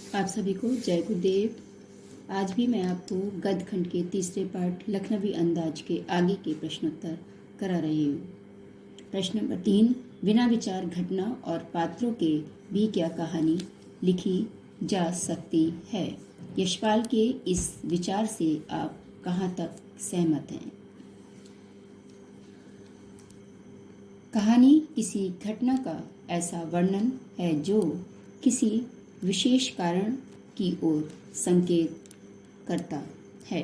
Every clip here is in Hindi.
आप सभी को जय गुरुदेव। आज भी मैं आपको गद्य खंड के तीसरे पाठ लखनवी अंदाज के आगे के प्रश्नोत्तर करा रही हूँ। प्रश्न नंबर 3, बिना विचार घटना और पात्रों के भी क्या कहानी लिखी जा सकती है? यशपाल के इस विचार से आप कहाँ तक सहमत हैं? कहानी किसी घटना का ऐसा वर्णन है जो किसी विशेष कारण की ओर संकेत करता है।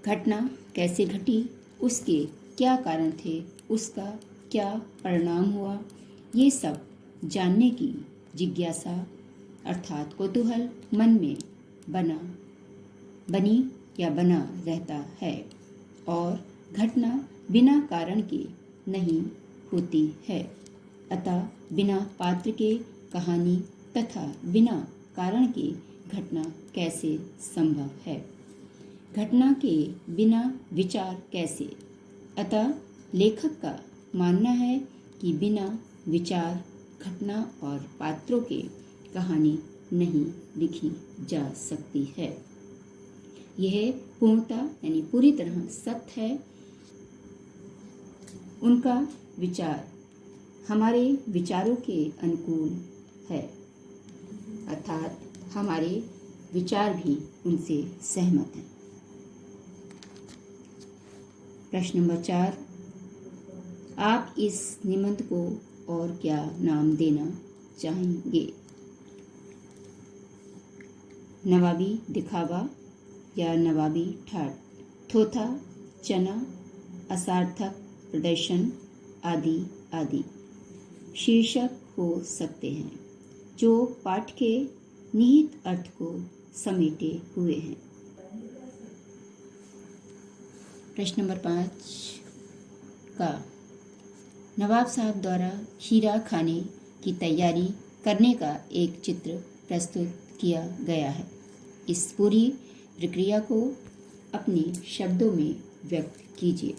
घटना कैसे घटी, उसके क्या कारण थे, उसका क्या परिणाम हुआ, ये सब जानने की जिज्ञासा अर्थात कौतूहल मन में बना रहता है और घटना बिना कारण के नहीं होती है। अतः बिना पात्र के कहानी तथा बिना कारण के घटना कैसे संभव है? घटना के बिना विचार कैसे? अतः लेखक का मानना है कि बिना विचार घटना और पात्रों के कहानी नहीं लिखी जा सकती है। यह पूर्णता यानी पूरी तरह सत्य है। उनका विचार हमारे विचारों के अनुकूल है, अर्थात हमारे विचार भी उनसे सहमत हैं। प्रश्न नंबर 4, आप इस निबंध को और क्या नाम देना चाहेंगे? नवाबी दिखावा या नवाबी ठाट, थोथा, चना, असार्थक प्रदर्शन आदि आदि शीर्षक हो सकते हैं जो पाठ के निहित अर्थ को समेटे हुए हैं। प्रश्न नंबर 5 का नवाब साहब द्वारा खीरा खाने की तैयारी करने का एक चित्र प्रस्तुत किया गया है। इस पूरी प्रक्रिया को अपने शब्दों में व्यक्त कीजिए।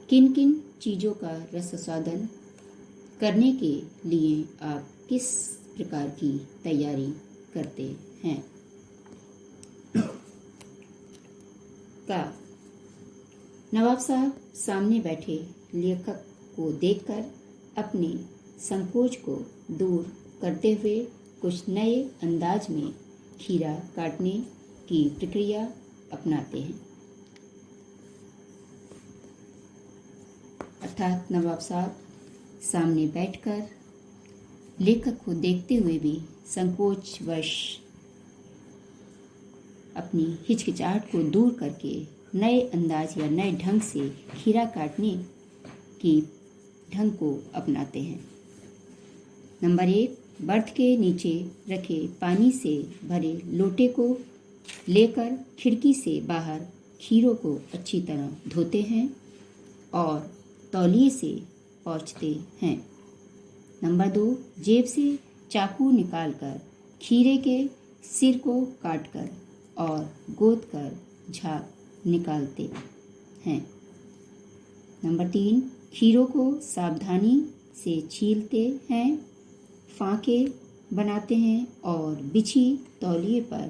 किन किन चीज़ों का रसास्वादन करने के लिए आप किस प्रकार की तैयारी करते हैं? का नवाब साहब सामने बैठे लेखक को देखकर अपने संकोच को दूर करते हुए कुछ नए अंदाज में खीरा काटने की प्रक्रिया अपनाते हैं। अर्थात नवाब साहब सामने बैठकर लेखक को देखते हुए भी संकोचवश अपनी हिचकिचाहट को दूर करके नए अंदाज या नए ढंग से खीरा काटने की ढंग को अपनाते हैं। नंबर 1, बर्थ के नीचे रखे पानी से भरे लोटे को लेकर खिड़की से बाहर खीरों को अच्छी तरह धोते हैं और तौलिए से पोंछते हैं। नंबर 2, जेब से चाकू निकालकर खीरे के सिर को काटकर और गोद कर झाग निकालते हैं। नंबर 3, खीरों को सावधानी से छीलते हैं, फांके बनाते हैं और बिछी तौलिए पर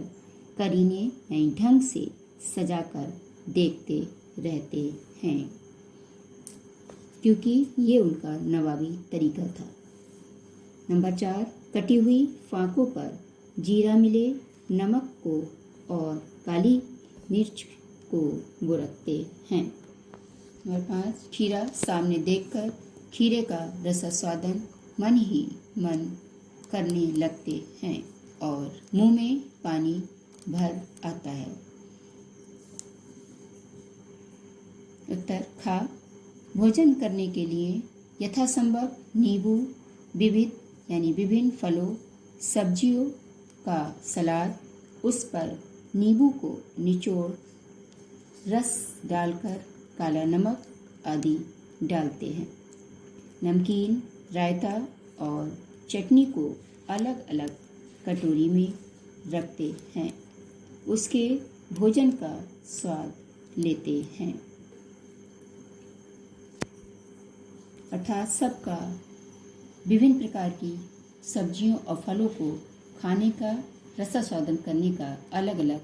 करीने नए ढंग से सजाकर देखते रहते हैं, क्योंकि ये उनका नवाबी तरीका था। नंबर 4, कटी हुई फांकों पर जीरा मिले नमक को और काली मिर्च को बुरकते हैं। नंबर 5, खीरा सामने देखकर खीरे का रसास्वादन मन ही मन करने लगते हैं और मुंह में पानी भर आता है। उत्तर खा भोजन करने के लिए यथासंभव नींबू, विभिन्न फलों सब्जियों का सलाद, उस पर नींबू को निचोड़ रस डालकर काला नमक आदि डालते हैं। नमकीन, रायता और चटनी को अलग अलग कटोरी में रखते हैं, उसके भोजन का स्वाद लेते हैं। अर्थात सबका विभिन्न प्रकार की सब्जियों और फलों को खाने का रसास्वादन करने का अलग अलग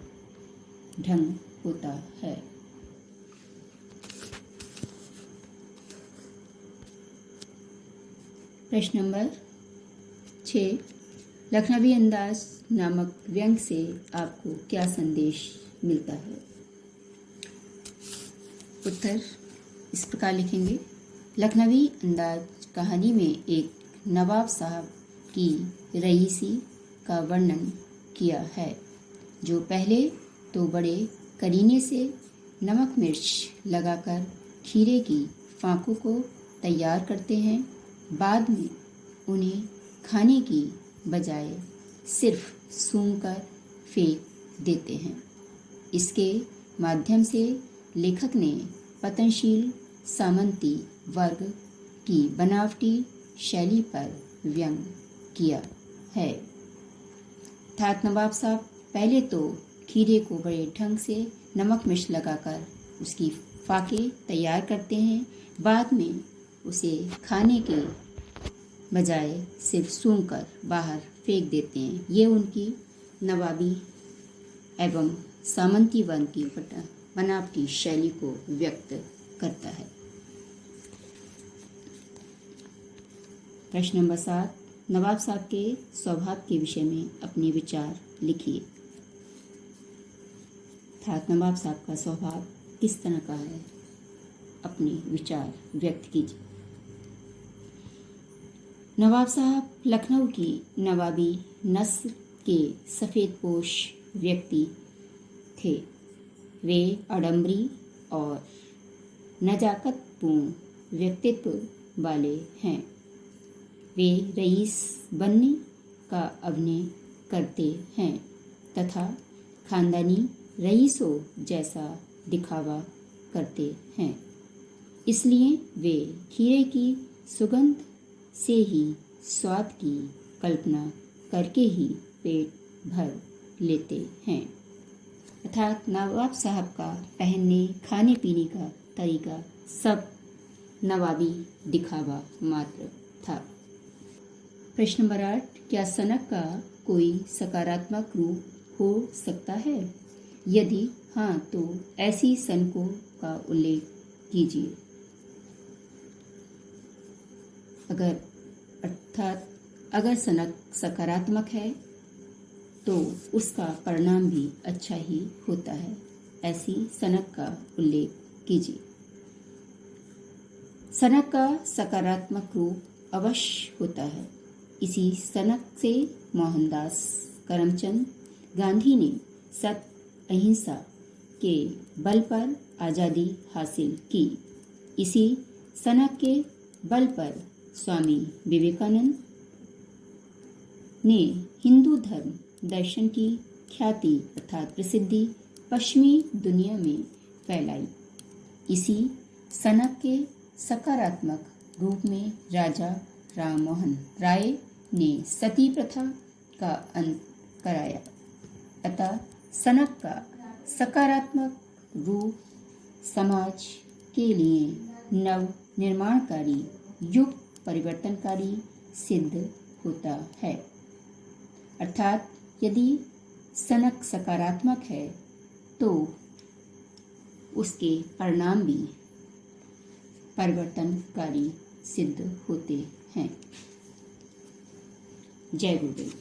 ढंग होता है। प्रश्न नंबर 6, लखनवी अंदाज नामक व्यंग से आपको क्या संदेश मिलता है? उत्तर इस प्रकार लिखेंगे। लखनवी अंदाज कहानी में एक नवाब साहब की रईसी का वर्णन किया है, जो पहले तो बड़े करीने से नमक मिर्च लगाकर खीरे की फांकों को तैयार करते हैं, बाद में उन्हें खाने की बजाय सिर्फ सूंघकर फेंक देते हैं। इसके माध्यम से लेखक ने पतनशील सामंती वर्ग की बनावटी शैली पर व्यंग किया है। अर्थात नवाब साहब पहले तो खीरे को बड़े ढंग से नमक मिर्च लगाकर उसकी फाके तैयार करते हैं, बाद में उसे खाने के बजाय सिर्फ सूंघकर बाहर फेंक देते हैं। ये उनकी नवाबी एवं सामंती वर्ग की बनावटी शैली को व्यक्त करता है। प्रश्न नंबर 7, नवाब साहब के स्वभाव के विषय में अपने विचार लिखिए। अर्थात नवाब साहब का स्वभाव किस तरह का है, अपने विचार व्यक्त कीजिए। नवाब साहब लखनऊ की नवाबी नस्ल के सफ़ेदपोश व्यक्ति थे। वे आडम्बरी और नजाकतपूर्ण व्यक्तित्व वाले हैं। वे रईस बनने का अभिनय करते हैं तथा खानदानी रईसों जैसा दिखावा करते हैं। इसलिए वे खीरे की सुगंध से ही स्वाद की कल्पना करके ही पेट भर लेते हैं। अर्थात नवाब साहब का पहनने खाने पीने का तरीका सब नवाबी दिखावा मात्र था। प्रश्न नंबर 8, क्या सनक का कोई सकारात्मक रूप हो सकता है? यदि हाँ तो ऐसी सनकों का उल्लेख कीजिए। अगर सनक सकारात्मक है तो उसका परिणाम भी अच्छा ही होता है। ऐसी सनक का उल्लेख कीजिए। सनक का सकारात्मक रूप अवश्य होता है। इसी सनक से मोहनदास करमचंद गांधी ने सत्य अहिंसा के बल पर आज़ादी हासिल की। इसी सनक के बल पर स्वामी विवेकानंद ने हिंदू धर्म दर्शन की ख्याति अर्थात प्रसिद्धि पश्चिमी दुनिया में फैलाई। इसी सनक के सकारात्मक रूप में राजा राममोहन राय ने सती प्रथा का अंत कराया। अतः सनक का सकारात्मक रूप समाज के लिए नव निर्माणकारी युग परिवर्तनकारी सिद्ध होता है। अर्थात यदि सनक सकारात्मक है तो उसके परिणाम भी परिवर्तनकारी सिद्ध होते हैं। जय गुरुदेव।